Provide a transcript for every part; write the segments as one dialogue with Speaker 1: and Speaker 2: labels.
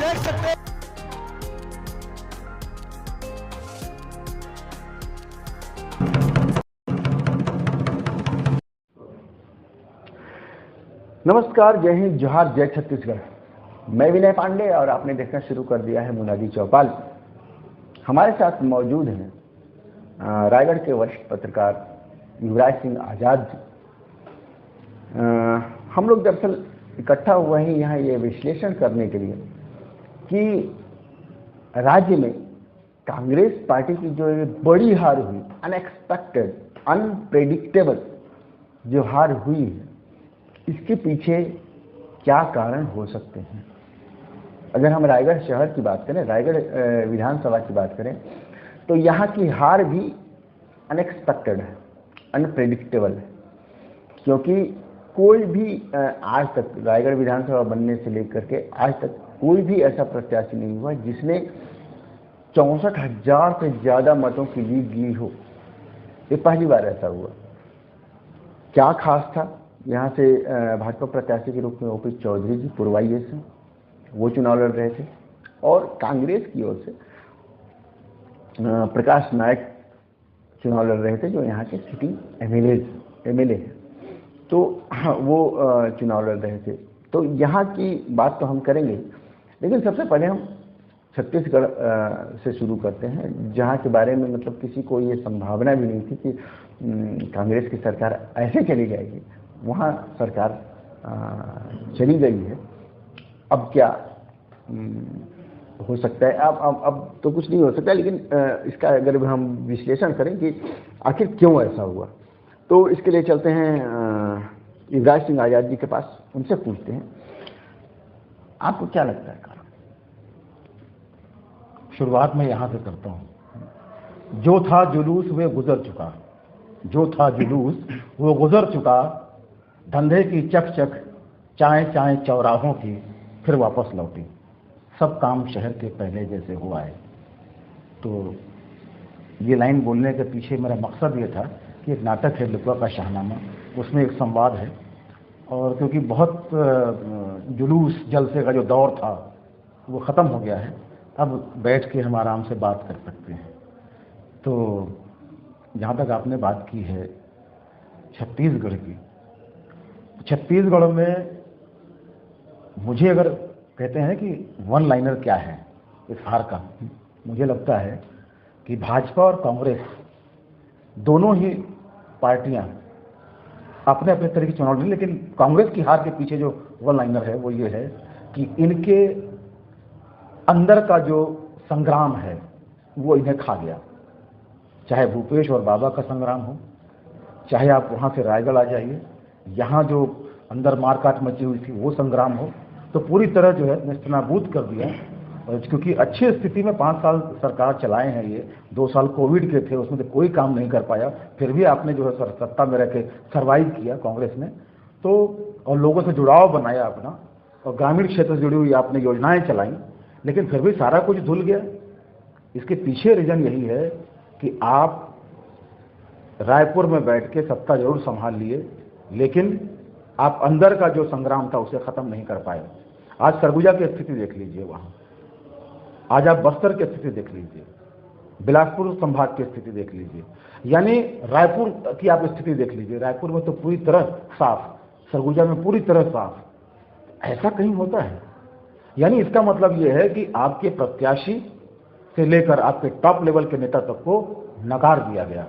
Speaker 1: देख सकते हैं।
Speaker 2: नमस्कार, जय हिंद, जोहार, जय छत्तीसगढ़। मैं विनय पांडे और आपने देखना शुरू कर दिया है मुनादी चौपाल। हमारे साथ मौजूद हैं रायगढ़ के वरिष्ठ पत्रकार युवराज सिंह आजाद जी। हम लोग दरअसल इकट्ठा हुए हैं यहाँ ये विश्लेषण करने के लिए कि राज्य में कांग्रेस पार्टी की जो बड़ी हार हुई, अनएक्सपेक्टेड, अनप्रेडिक्टेबल जो हार हुई है, इसके पीछे क्या कारण हो सकते हैं। अगर हम रायगढ़ शहर की बात करें, रायगढ़ विधानसभा की बात करें, तो यहाँ की हार भी अनएक्सपेक्टेड है, अनप्रेडिक्टेबल है, क्योंकि कोई भी आज तक रायगढ़ विधानसभा बनने से लेकर के आज तक कोई भी ऐसा प्रत्याशी नहीं हुआ जिसने 64,000 से ज़्यादा मतों की लीड ली हो। ये पहली बार ऐसा हुआ। क्या खास था? यहाँ से भाजपा प्रत्याशी के रूप में ओपी चौधरी जी पूर्वाई से वो चुनाव लड़ रहे थे, और कांग्रेस की ओर से प्रकाश नायक चुनाव लड़ रहे थे, जो यहाँ के सिटिंग एमएलए हैं, तो वो चुनाव लड़ रहे थे। तो यहाँ की बात तो हम करेंगे, लेकिन सबसे पहले हम छत्तीसगढ़ से शुरू करते हैं, जहाँ के बारे में मतलब किसी को ये संभावना भी नहीं थी कि कांग्रेस की सरकार ऐसे चली जाएगी। वहाँ सरकार चली गई है। अब क्या हो सकता है? अब तो कुछ नहीं हो सकता, लेकिन इसका अगर हम विश्लेषण करें कि आखिर क्यों ऐसा हुआ, तो इसके लिए चलते हैं युवराज सिंह आजाद जी के पास। उनसे पूछते हैं, आपको क्या लगता है कारण?
Speaker 3: शुरुआत मैं यहाँ से करता हूँ। जो था जुलूस वे गुजर चुका, जो था जुलूस वो गुजर चुका, धंधे की चक चाय चाय चौराहों की फिर वापस लौटी, सब काम शहर के पहले जैसे हुआ है। तो ये लाइन बोलने के पीछे मेरा मकसद ये था कि एक नाटक है लुत्वा का शाहनामा, उसमें एक संवाद है, और क्योंकि बहुत जुलूस जलसे का जो दौर था वो ख़त्म हो गया है, अब बैठ के हम आराम से बात कर सकते हैं। तो जहाँ तक आपने बात की है छत्तीसगढ़ की, छत्तीसगढ़ में मुझे अगर कहते हैं कि वन लाइनर क्या है इस हार का, मुझे लगता है कि भाजपा और कांग्रेस दोनों ही पार्टियां अपने अपने तरह की चुनाव लड़ी, लेकिन कांग्रेस की हार के पीछे जो वन लाइनर है वो ये है कि इनके अंदर का जो संग्राम है वो इन्हें खा गया। चाहे भूपेश और बाबा का संग्राम हो, चाहे आप वहाँ से रायगढ़ आ जाइए, यहाँ जो अंदर मारकाट मची हुई थी वो संग्राम हो, तो पूरी तरह जो है नेस्तनाबूद कर दिया। और क्योंकि अच्छी स्थिति में 5 साल सरकार चलाए हैं, ये 2 साल कोविड के थे, उसमें तो कोई काम नहीं कर पाया, फिर भी आपने जो है सत्ता में रह के सर्वाइव किया कांग्रेस ने, तो और लोगों से जुड़ाव बनाया अपना, और ग्रामीण क्षेत्र से जुड़ी हुई आपने योजनाएं चलाई, लेकिन फिर भी सारा कुछ धुल गया। इसके पीछे रीजन यही है कि आप रायपुर में बैठ के सत्ता जरूर संभाल लिए, लेकिन आप अंदर का जो संग्राम था उसे खत्म नहीं कर पाए। आज सरगुजा की स्थिति देख लीजिए, वहां आज आप बस्तर की स्थिति देख लीजिए, बिलासपुर संभाग की स्थिति देख लीजिए, यानी रायपुर की आप स्थिति देख लीजिए। रायपुर में तो पूरी तरह साफ, सरगुजा में पूरी तरह साफ। ऐसा कहीं होता है? यानी इसका मतलब यह है कि आपके प्रत्याशी से लेकर आपके टॉप लेवल के नेता तक को नकार दिया गया।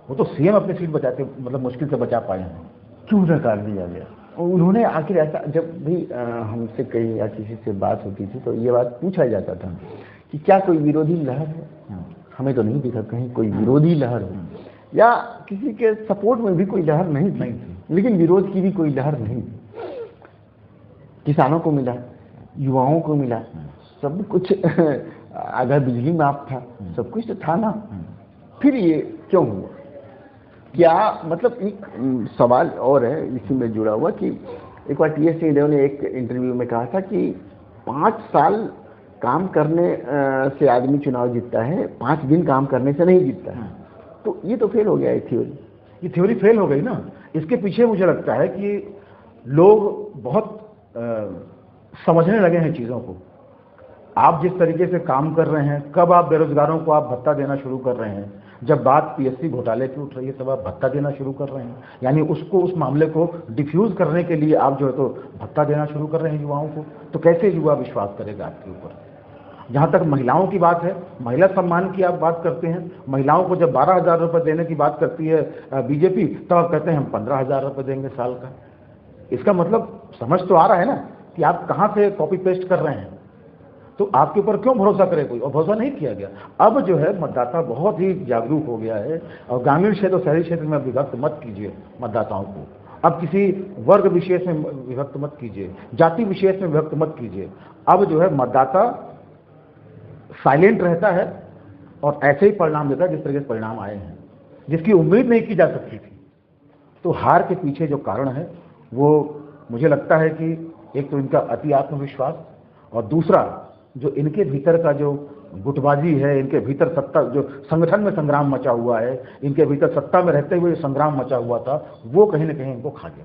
Speaker 3: वो तो सीएम अपनी सीट बचाते मतलब मुश्किल से बचा पाए हैं।
Speaker 2: क्यों नकार दिया गया? उन्होंने आखिर ऐसा, जब भी हमसे कहीं या किसी से बात होती थी तो ये बात पूछा जाता था कि क्या कोई विरोधी लहर है? हमें तो नहीं दिखा कहीं कोई विरोधी लहर हो, या किसी के सपोर्ट में भी कोई लहर नहीं थी, लेकिन विरोध की भी कोई लहर नहीं थी। किसानों को मिला, युवाओं को मिला, सब कुछ अगर बिजली माफ था, सब कुछ तो था ना। फिर ये क्यों हुआ? क्या मतलब एक सवाल और है इसी में जुड़ा हुआ कि एक बार टी.एस. सिंहदेव ने एक इंटरव्यू में कहा था कि 5 साल काम करने से आदमी चुनाव जीतता है, 5 दिन काम करने से नहीं जीतता है। तो ये तो फेल हो गया, ये
Speaker 3: थ्योरी फेल हो गई ना। इसके पीछे मुझे लगता है कि लोग बहुत समझने लगे हैं चीज़ों को। आप जिस तरीके से काम कर रहे हैं, कब आप बेरोजगारों को आप भत्ता देना शुरू कर रहे हैं? जब बात पीएससी घोटाले की उठ रही है तब आप भत्ता देना शुरू कर रहे हैं, यानी उसको, उस मामले को डिफ्यूज करने के लिए आप जो है तो भत्ता देना शुरू कर रहे हैं युवाओं को। तो कैसे युवा विश्वास करेगा आपके ऊपर? जहाँ तक महिलाओं की बात है, महिला सम्मान की आप बात करते हैं, महिलाओं को जब 12,000 रुपये देने की बात करती है बीजेपी, तब आप कहते हैं हम 15,000 रुपये देंगे साल का। इसका मतलब समझ तो आ रहा है ना कि आप कहाँ से कॉपी पेस्ट कर रहे हैं। तो आपके ऊपर क्यों भरोसा करे कोई? और भरोसा नहीं किया गया। अब जो है मतदाता बहुत ही जागरूक हो गया है, और ग्रामीण क्षेत्र और शहरी क्षेत्र में विभक्त मत कीजिए मतदाताओं को। अब किसी वर्ग विशेष में विभक्त मत कीजिए, जाति विशेष में विभक्त मत कीजिए। अब जो है मतदाता साइलेंट रहता है और ऐसे ही परिणाम देता है जिस तरह के परिणाम आए हैं, जिसकी उम्मीद नहीं की जा सकती थी। तो हार के पीछे जो कारण है वो मुझे लगता है कि एक तो इनका अति आत्मविश्वास, और दूसरा जो इनके भीतर का जो गुटबाजी है, इनके भीतर सत्ता, जो संगठन में संग्राम मचा हुआ है, इनके भीतर सत्ता में रहते हुए जो संग्राम मचा हुआ था, वो कहीं ना कहीं इनको खा गया।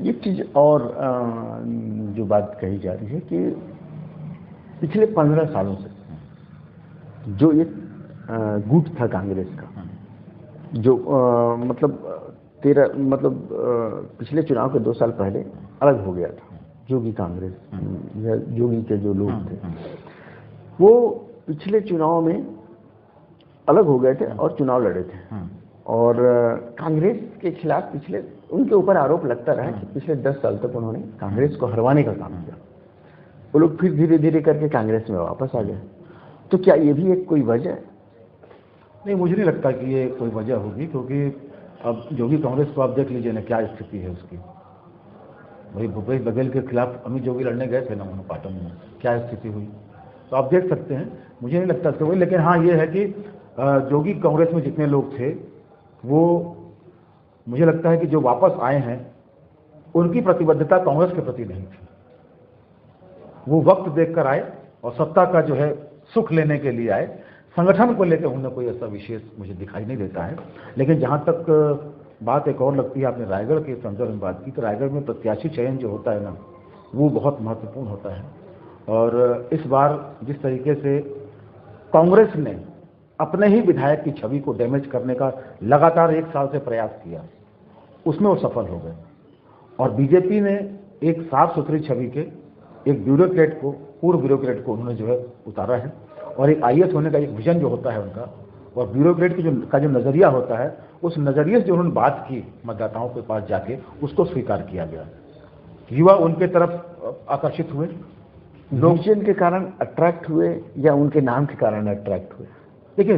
Speaker 2: ये चीज़ और जो बात कही जा रही है कि पिछले 15 सालों से जो एक गुट था कांग्रेस का, जो पिछले चुनाव के 2 साल पहले अलग हो गया था, जोगी कांग्रेस या जोगी के जो लोग थे वो पिछले चुनाव में अलग हो गए थे और चुनाव लड़े थे। और कांग्रेस के खिलाफ उनके ऊपर आरोप लगता रहा कि पिछले 10 साल तक उन्होंने कांग्रेस को हरवाने का काम किया। वो लोग फिर धीरे धीरे करके कांग्रेस में वापस आ गए। तो क्या ये भी एक कोई वजह है?
Speaker 3: नहीं, मुझे नहीं लगता कि ये कोई वजह होगी, क्योंकि अब जोगी कांग्रेस को आप देख लीजिए ना क्या स्थिति है उसकी। भाई भूपेश बघेल के खिलाफ अमित जोगी लड़ने गए थे ना पाटन में, क्या स्थिति हुई, तो आप देख सकते हैं। मुझे नहीं लगता कि वही, लेकिन हाँ ये है कि जोगी कांग्रेस में जितने लोग थे वो, मुझे लगता है कि जो वापस आए हैं उनकी प्रतिबद्धता कांग्रेस के प्रति नहीं थी। वो वक्त देखकर आए और सत्ता का जो है सुख लेने के लिए आए। संगठन को लेकर उन्हें कोई ऐसा विशेष मुझे दिखाई नहीं देता है। लेकिन जहाँ तक बात एक और लगती है, आपने रायगढ़ के संदर्भ में बात की, तो रायगढ़ में प्रत्याशी चयन जो होता है ना, वो बहुत महत्वपूर्ण होता है। और इस बार जिस तरीके से कांग्रेस ने अपने ही विधायक की छवि को डैमेज करने का लगातार 1 साल से प्रयास किया, उसमें वो सफल हो गए। और बीजेपी ने एक साफ सुथरी छवि के एक ब्यूरोक्रेट को, पूर्व ब्यूरोक्रेट को उन्होंने जो है उतारा है। और एक आईएएस होने का एक विजन जो होता है उनका, और ब्यूरोक्रेट की जो नजरिया होता है, उस नजरिए से जो उन्होंने बात की मतदाताओं के पास जाके, उसको स्वीकार किया गया। युवा उनके तरफ आकर्षित हुए।
Speaker 2: विजन के कारण अट्रैक्ट हुए या उनके नाम के कारण अट्रैक्ट हुए?
Speaker 3: देखिए,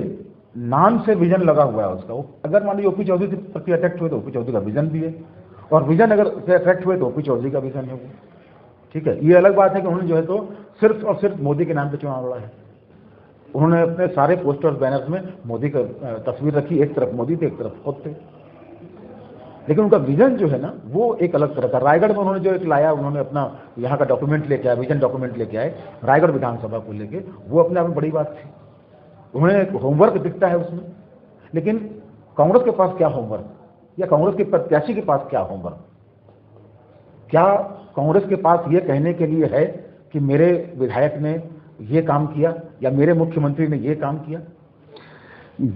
Speaker 3: नाम से विजन लगा हुआ है उसका। अगर मान लीजिए ओपी चौधरी के प्रति अट्रैक्ट हुए तो ओपी चौधरी का विजन भी है, और विजन अगर से अट्रैक्ट हुए तो ओपी चौधरी का विजन है वो। ठीक है, ये अलग बात है कि उन्होंने जो है तो सिर्फ और सिर्फ मोदी के नाम पे चुनाव लड़ा है। उन्होंने अपने सारे पोस्टर्स, बैनर्स में मोदी का तस्वीर रखी, एक तरफ मोदी थे, एक तरफ खुद थे। लेकिन उनका विजन जो है ना, वो एक अलग तरह का। रायगढ़ में उन्होंने जो एक लाया, उन्होंने अपना यहाँ का डॉक्यूमेंट लेके आए, विजन डॉक्यूमेंट लेके आए रायगढ़ विधानसभा को लेके, वो अपने आप में बड़ी बात थी। उन्हें एक होमवर्क दिखता है उसमें। लेकिन कांग्रेस के पास क्या होमवर्क, या कांग्रेस के प्रत्याशी के पास क्या होमवर्क? क्या कांग्रेस के पास ये कहने के लिए है कि मेरे विधायक ने ये काम किया या मेरे मुख्यमंत्री ने ये काम किया?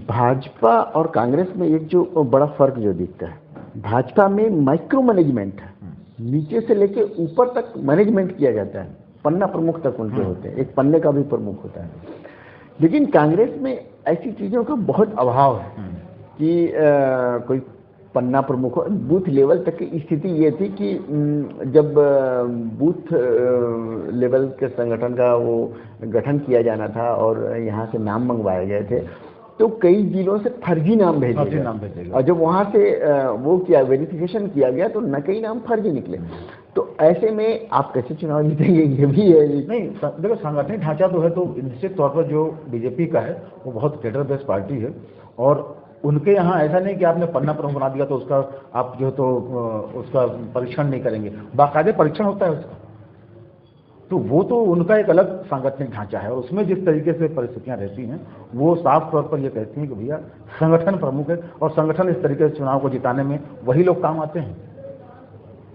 Speaker 2: भाजपा और कांग्रेस में एक जो बड़ा फर्क जो दिखता है, भाजपा में माइक्रो मैनेजमेंट है, नीचे से लेके ऊपर तक मैनेजमेंट किया जाता है, पन्ना प्रमुख तक उनके होते हैं, एक पन्ने का भी प्रमुख होता है। लेकिन कांग्रेस में ऐसी चीजों का बहुत अभाव है कि कोई पन्ना प्रमुख हो। बूथ लेवल तक की स्थिति ये थी कि जब बूथ लेवल के संगठन का वो गठन किया जाना था और यहाँ से नाम मंगवाए गए थे, तो कई जिलों से फर्जी नाम भेजे गए, और जब वहाँ से वो किया, वेरिफिकेशन किया गया, तो कई नाम फर्जी निकले। तो ऐसे में आप कैसे चुनाव जीतेंगे, ये भी है।
Speaker 3: नहीं, देखो, सांगठनिक ढांचा तो है, तो निश्चित तौर पर जो बीजेपी का है वो बहुत कैडर बेस्ड पार्टी है। और उनके यहाँ ऐसा नहीं कि आपने पन्ना प्रमुख बना दिया तो उसका आप जो तो उसका परीक्षण नहीं करेंगे, बाकायदे परीक्षण होता है उसका। तो वो तो उनका एक अलग सांगठनिक ढांचा है, और उसमें जिस तरीके से परिस्थितियां रहती हैं वो साफ तौर पर ये कहती हैं कि भैया संगठन प्रमुख है, और संगठन इस तरीके से चुनाव को जिताने में वही लोग काम आते हैं।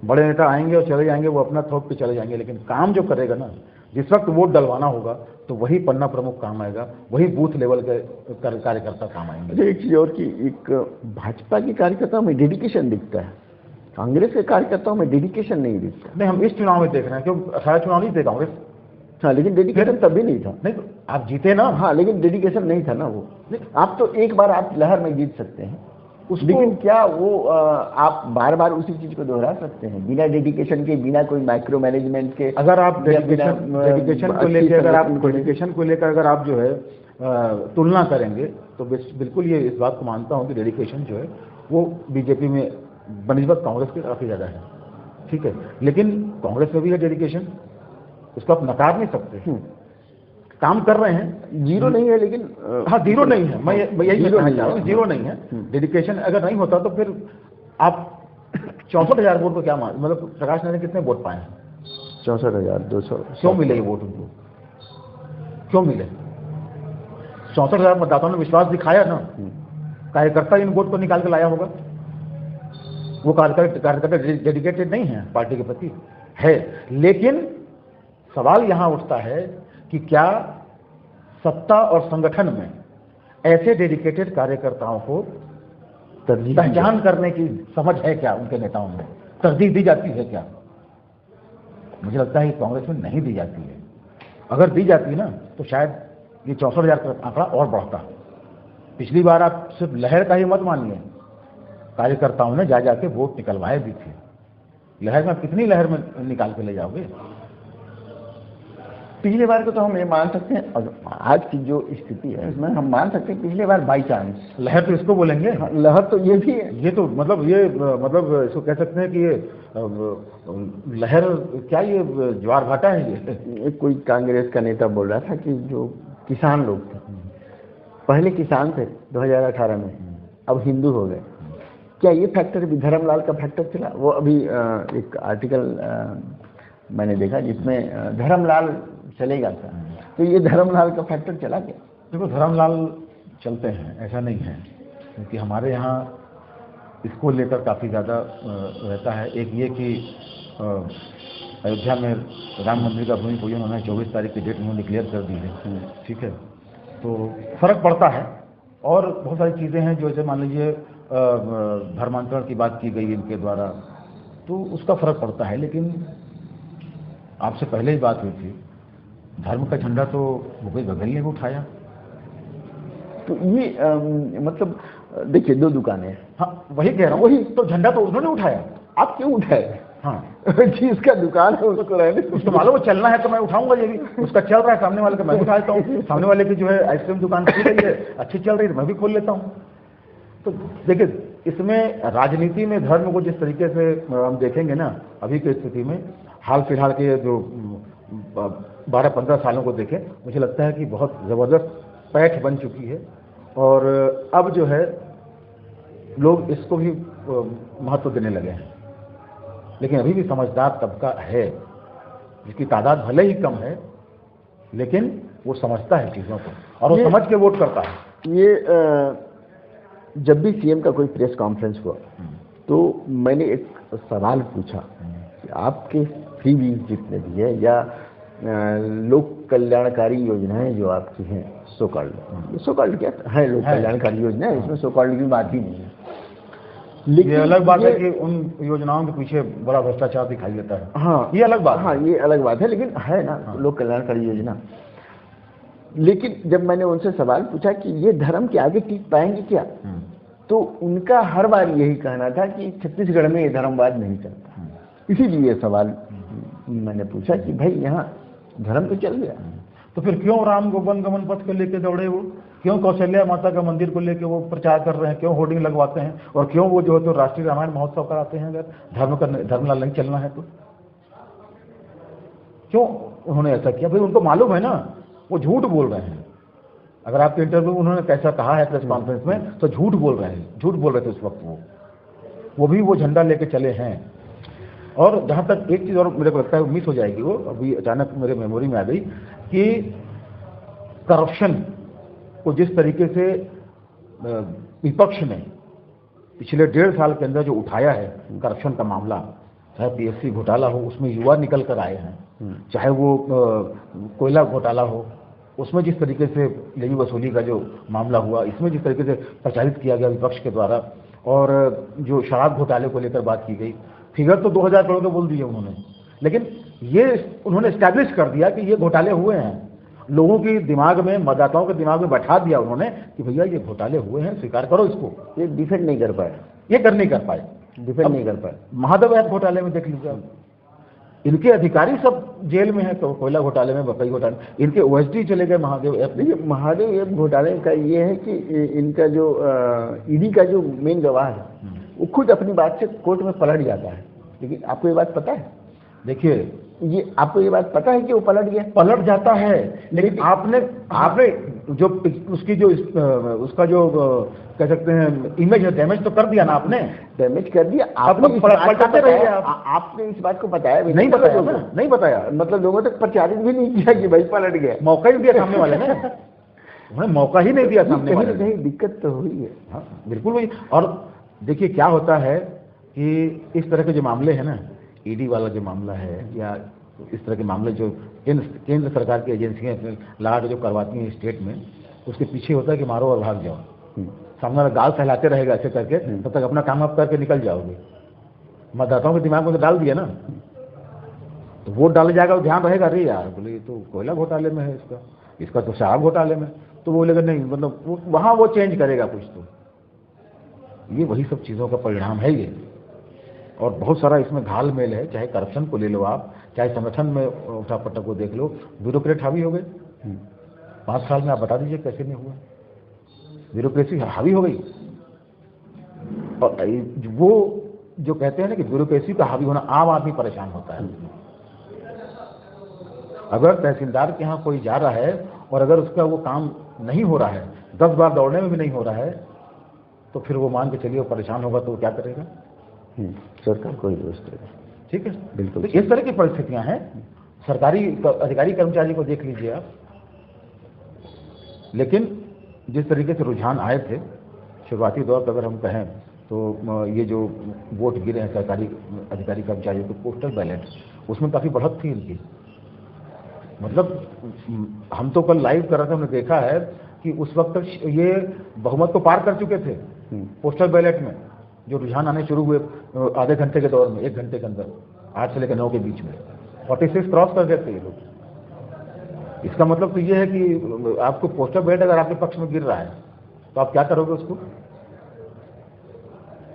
Speaker 3: बड़े नेता आएंगे और चले जाएंगे, वो अपना थोप के चले जाएंगे, लेकिन काम जो करेगा ना, जिस वक्त वोट डलवाना होगा तो वही पन्ना प्रमुख काम आएगा, वही बूथ लेवल के कार्यकर्ता काम आएंगे।
Speaker 2: अच्छा, एक चीज और कि एक भाजपा के कार्यकर्ताओं में डेडिकेशन दिखता है, कांग्रेस के कार्यकर्ताओं में डेडिकेशन नहीं दिखता।
Speaker 3: नहीं, हम इस चुनाव में देख रहे हैं, क्यों 18 चुनाव नहीं थे कांग्रेस।
Speaker 2: हाँ, लेकिन डेडिकेशन तभी नहीं था।
Speaker 3: नहीं, आप जीते ना।
Speaker 2: हाँ, लेकिन डेडिकेशन नहीं था ना वो। आप तो एक बार आप लहर में जीत सकते हैं लेकिन क्या वो आप बार बार उसी चीज को दोहरा सकते हैं बिना डेडिकेशन के, बिना कोई माइक्रो मैनेजमेंट के?
Speaker 3: अगर आप डेडिकेशन को लेकर अगर आप जो है तुलना करेंगे तो बिल्कुल ये इस बात को मानता हूं कि डेडिकेशन जो है वो बीजेपी में बनिस्बत कांग्रेस के काफी ज्यादा है, ठीक है। लेकिन कांग्रेस में भी है डेडिकेशन, उसको आप नकार नहीं सकते। काम कर रहे हैं,
Speaker 2: जीरो नहीं है, लेकिन
Speaker 3: हाँ जीरो नहीं है। मैं यही कहना चाह रहा हूँ, जीरो नहीं है। डेडिकेशन अगर नहीं होता तो फिर आप 64,000 वोट को क्या मतलब प्रकाश नारायण कितने वोट पाए हैं?
Speaker 2: 64,200।
Speaker 3: क्यों मिले ये वोट उनको? क्यों मिले? 64,000 मतदाताओं ने विश्वास दिखाया ना, कार्यकर्ता इन वोट को निकाल के लाया होगा। वो कार्यकर्ता डेडिकेटेड नहीं है पार्टी के प्रति, है। लेकिन सवाल यहां उठता है कि क्या सत्ता और संगठन में ऐसे डेडिकेटेड कार्यकर्ताओं को पहचान करने की समझ है क्या? उनके नेताओं में तरजीह दी जाती है क्या? मुझे लगता है कि कांग्रेस में नहीं दी जाती है। अगर दी जाती ना तो शायद ये 64,000 का आंकड़ा और बढ़ता। पिछली बार आप सिर्फ लहर का ही मत मानिए, कार्यकर्ताओं ने जा जाके वोट निकलवाए भी थे। लहर में कितनी लहर में निकाल के ले जाओगे?
Speaker 2: पिछले बार को तो हम ये मान सकते हैं, और आज की जो स्थिति है इसमें हम मान सकते हैं पिछले बार बाई चांस।
Speaker 3: लहर तो इसको बोलेंगे।
Speaker 2: हाँ, लहर तो ये भी है।
Speaker 3: ये तो मतलब इसको कह सकते हैं कि ये लहर क्या, ये ज्वार भाटा है। ये
Speaker 2: कोई कांग्रेस का नेता बोल रहा था कि जो किसान लोग थे, पहले किसान थे 2018 में, अब हिंदू हो गए। क्या ये फैक्टर भी धर्मलाल का फैक्टर चला? वो अभी एक आर्टिकल मैंने देखा जिसमें धर्मलाल चलेगा था, तो ये धर्मलाल का फैक्टर चला क्या?
Speaker 3: देखो, धर्मलाल चलते हैं, ऐसा नहीं है, क्योंकि हमारे यहाँ इसको लेकर काफ़ी ज़्यादा रहता है। एक ये कि अयोध्या में राम मंदिर का भूमि पूजन उन्होंने 24 तारीख की डेट उन्होंने डिक्लेयर कर दी है, ठीक है। तो फर्क पड़ता है। और बहुत सारी चीज़ें हैं जो जैसे मान लीजिए धर्मांतरण की बात की गई इनके द्वारा, तो उसका फर्क पड़ता है। लेकिन आपसे पहले ही बात हुई थी, धर्म का झंडा तो भूपेश बघेल ने उठाया।
Speaker 2: तो ये मतलब देखिए, दो दुकानें हैं।
Speaker 3: हाँ, वही कह रहा हूँ, वही तो झंडा तो उन्होंने उठाया।
Speaker 2: आप क्यों उठाए?
Speaker 3: हाँ,
Speaker 2: जिसका दुकान है उसको रहने,
Speaker 3: उसको मालूम वो चलना है तो मैं उठाऊंगा। ये भी उसका चल रहा है, सामने वाले का मैं उठाता हूँ। सामने वाले की जो है आइसक्रीम दुकान खुल रही है, अच्छी चल रही है, मैं भी खोल लेता हूँ। तो देखिए, इसमें राजनीति में धर्म को जिस तरीके से हम देखेंगे ना, अभी की स्थिति में हाल फिलहाल के जो 12-15 सालों को देखें, मुझे लगता है कि बहुत ज़बरदस्त पैठ बन चुकी है। और अब जो है लोग इसको भी महत्व देने लगे हैं। लेकिन अभी भी समझदार तबका है, जिसकी तादाद भले ही कम है, लेकिन वो समझता है चीज़ों को और वो समझ के वोट करता है।
Speaker 2: ये जब भी सीएम का कोई प्रेस कॉन्फ्रेंस हुआ तो मैंने एक सवाल पूछा कि आपके फ्रीबीज जितने भी है या लोक कल्याणकारी योजनाएं जो आपकी हैं, सो कॉल्ड क्या है, लोक कल्याणकारी योजना है, इसमें सो कॉल्ड की बात ही नहीं है।
Speaker 3: लेकिन ये अलग बात है कि उन योजनाओं के पीछे बड़ा भ्रष्टाचार दिखाई देता है। हाँ, ये अलग बात।
Speaker 2: हाँ, ये अलग बात है, लेकिन है ना लोक कल्याणकारी योजना। लेकिन जब मैंने उनसे सवाल पूछा कि ये धर्म के आगे टिक पाएंगे क्या, तो उनका हर बार यही कहना था कि छत्तीसगढ़ में ये धर्मवाद नहीं चलता। इसीलिए ये सवाल मैंने पूछा कि भाई यहाँ धर्म तो चल गया,
Speaker 3: तो फिर क्यों राम गोवन गमन पथ को लेके दौड़े वो? क्यों कौशल्या माता का मंदिर को लेके वो प्रचार कर रहे हैं? क्यों होर्डिंग लगवाते हैं? और क्यों वो जो है तो राष्ट्रीय रामायण महोत्सव कराते हैं? अगर धर्म नहीं चलना है तो क्यों उन्होंने ऐसा किया? भाई उनको मालूम है ना वो झूठ बोल रहे हैं। अगर आपके इंटरव्यू उन्होंने कैसा कहा है प्रेस कॉन्फ्रेंस में, तो झूठ बोल रहे हैं, झूठ बोल रहे थे उस वक्त। वो भी वो झंडा लेके चले हैं। और जहां तक एक चीज और मेरे को लगता है मिस हो जाएगी, वो अभी अचानक मेरे मेमोरी में आ गई कि करप्शन को जिस तरीके से विपक्ष ने पिछले 1.5 साल के अंदर जो उठाया है करप्शन का मामला, चाहे पीएससी घोटाला हो उसमें युवा निकल कर आए हैं, चाहे वो कोयला घोटाला हो उसमें जिस तरीके से लेवी वसूली का जो मामला हुआ, इसमें जिस तरीके से प्रचारित किया गया विपक्ष के द्वारा, और जो शराब घोटाले को लेकर बात की गई, फिगर तो 2000 करोड़ का बोल दिए उन्होंने, लेकिन ये उन्होंने एस्टैब्लिश कर दिया कि ये घोटाले हुए हैं, लोगों की दिमाग में, मतदाताओं के दिमाग में बैठा दिया उन्होंने कि भैया ये घोटाले हुए हैं, स्वीकार करो इसको।
Speaker 2: ये डिफेंड नहीं कर पाए,
Speaker 3: ये कर नहीं कर पाए,
Speaker 2: डिफेंड नहीं कर पाए।
Speaker 3: महादेव ऐप घोटाले में देख लीजिए, इनके अधिकारी सब जेल में है, तो कोयला घोटाले में, बकई घोटाले में, इनके ओएसडी चले गए महादेव ऐप।
Speaker 2: देखिए, महादेव ऐप घोटाले का ये है कि इनका जो ईडी का जो मेन गवाह है वो खुद अपनी बात से कोर्ट में पलट जाता है। लेकिन आपको ये बात पता है?
Speaker 3: देखिए,
Speaker 2: ये आपको ये बात पता है कि वो
Speaker 3: पलट जाता है, लेकिन आपने जो उसकी जो उसका जो कह सकते हैं इमेज है, डैमेज तो कर दिया ना आपने।
Speaker 2: डैमेज कर दिया
Speaker 3: आपने, पलटाते रहिए
Speaker 2: आपने इस बात को बताया भी
Speaker 3: नहीं बताया ना, नहीं बताया,
Speaker 2: मतलब लोगों तक प्रचारित भी नहीं किया कि भाई पलट गया।
Speaker 3: मौका ही दिया सामने वाले ने, उन्हें मौका ही नहीं दिया सामने वाले ने।
Speaker 2: कहीं दिक्कत तो हुई है।
Speaker 3: हाँ बिल्कुल वही। और देखिए क्या होता है कि इस तरह के जो मामले हैं ना, ईडी वाला जो मामला है या इस तरह के मामले जो केंद्र सरकार की एजेंसियां लगा के जो करवाती हैं स्टेट में, उसके पीछे होता है कि मारो और भाग जाओ। सामने वाला गाल सहलाते रहेगा ऐसे करके, तब तक अपना काम आप करके निकल जाओगे। मतदाताओं के दिमाग में तो डाल दिया ना, तो वोट डाल जाएगा, वो ध्यान रहेगा, अरे यार बोले तो कोयला घोटाले में है, इसका तो शराब घोटाले में, तो बोलेगा नहीं, मतलब वहां वो चेंज करेगा कुछ। तो ये वही सब चीज़ों का परिणाम है ये। और बहुत सारा इसमें घाल मेल है, चाहे करप्शन को ले लो आप, चाहे संगठन में उठापटक को देख लो, ब्यूरोक्रेट हावी हो गए। 5 साल में आप बता दीजिए कैसे नहीं हुआ, ब्यूरोक्रेसी हावी हो गई। और वो जो कहते हैं ना कि ब्यूरोक्रेसी का हावी होना, आम आदमी परेशान होता है। अगर तहसीलदार के यहाँ कोई जा रहा है और अगर उसका वो काम नहीं हो रहा है, 10 बार दौड़ने में भी नहीं हो रहा है, तो फिर वो मान के चलिए वो परेशान होगा, तो वो क्या करेगा?
Speaker 2: सरकार को ही दोष देगा।
Speaker 3: ठीक है,
Speaker 2: बिल्कुल।
Speaker 3: तो इस तरह की परिस्थितियां हैं। सरकारी अधिकारी कर्मचारी को देख लीजिए आप। लेकिन जिस तरीके से रुझान आए थे शुरुआती दौर पर, अगर हम कहें तो ये जो वोट गिरे हैं सरकारी अधिकारी कर्मचारियों को, पोस्टल बैलेट, उसमें काफ़ी बढ़त थी इनकी। मतलब हम तो कल लाइव कर रहे थे, हमने देखा है कि उस वक्त तक ये बहुमत को पार कर चुके थे पोस्टल बैलेट में। जो रुझान आने शुरू हुए आधे घंटे के दौर में, 1 घंटे के अंदर, 8 से लेकर 9 के बीच में 46 क्रॉस कर देते ये लोग। इसका मतलब तो ये है कि आपको पोस्टल बैलेट अगर आपके पक्ष में गिर रहा है तो आप क्या करोगे उसको?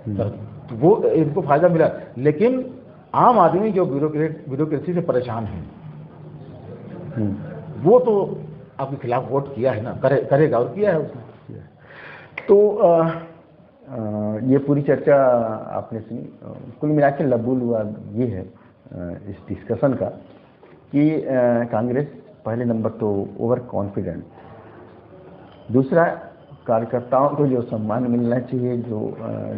Speaker 3: तो वो इनको फायदा मिला। लेकिन आम आदमी जो ब्यूरोक्रेसी से परेशान है, वो तो आपके खिलाफ वोट किया है ना, करेगा, और किया है उसने।
Speaker 2: तो ये पूरी चर्चा आपने सुनी। कुल मिला के लबुल हुआ ये है इस डिस्कशन का कि कांग्रेस पहले नंबर तो ओवर कॉन्फिडेंट, दूसरा कार्यकर्ताओं को जो सम्मान मिलना चाहिए, जो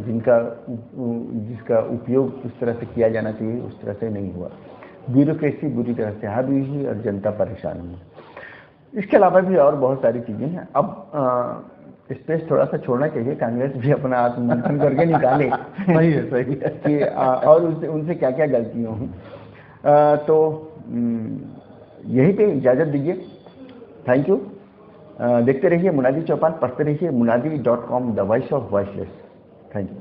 Speaker 2: जिसका उपयोग उस तरह से किया जाना चाहिए उस तरह से नहीं हुआ, ब्यूरोक्रेसी बुरी तरह से हावी हुई और जनता परेशान हुई। इसके अलावा भी और बहुत सारी चीज़ें हैं। अब स्पेस थोड़ा सा छोड़ना चाहिए, कांग्रेस भी अपना आत्ममंथन करके निकाले
Speaker 3: सही है
Speaker 2: कि और उनसे क्या क्या गलतियाँ हुई। तो यहीं पे इजाज़त दीजिए। Thank you. देखते रहिए मुनादी चौपाल, पढ़ते रहिए munadi.com, the voice of voiceless. Thank you.